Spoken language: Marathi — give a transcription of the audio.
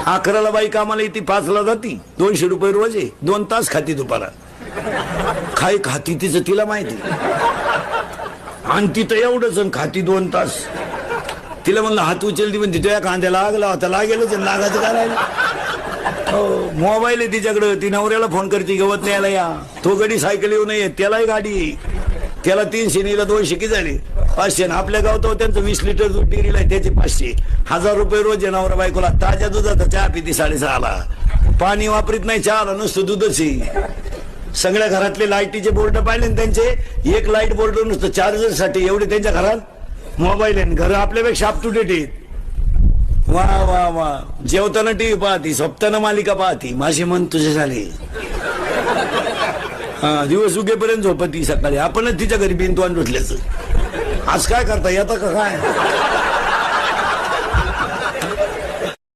11ला बाई कामाला येते, 5ला जाती, 200 रुपये रोज आहे, 2 तास खाती दुपारा. काय खाती तिचं तिला माहिती. आणि तिथं एवढंच खाती 2 तास. तिला म्हणलं हात उचलती पण तिथं कांद्या लागला होता, लागेलच लागायचं करायला. मोबाईल आहे तिच्याकडं, ती नवऱ्याला फोन करते गवत न्यायला या. तो गडी सायकल येऊ नये, त्यालाही गाडी. त्याला 300 नीला 200 किती झाले, 500. आपल्या गावात त्यांचं 20 लिटर दूध डेअरीला आहे, त्याचे 500. 1000 रुपये रोज आहे नवरा बायकोला. ताज्या दुधाचा चहा पिती 6:30ला. पाणी वापरीत नाही चहाला, नुसतं दूधच आहे. सगळ्या घरातले लाईटीचे बोर्ड पाहिले त्यांचे, एक लाईट बोर्ड नुसतं चार्जर साठी. एवढे त्यांच्या घरात मोबाईल आहे. घर आपल्यापेक्षा अप टू डेट आहेत. वा वा वा. जेवताना टीव्ही पाहती, झोपताना मालिका पाहती. माझे मन तुझे झाले. दिवस उगेपर्यंत झोपती सकाळी. आपणच तिच्या घरी बिंदवान धुतल्याचं. आज काय करता येतं का काय.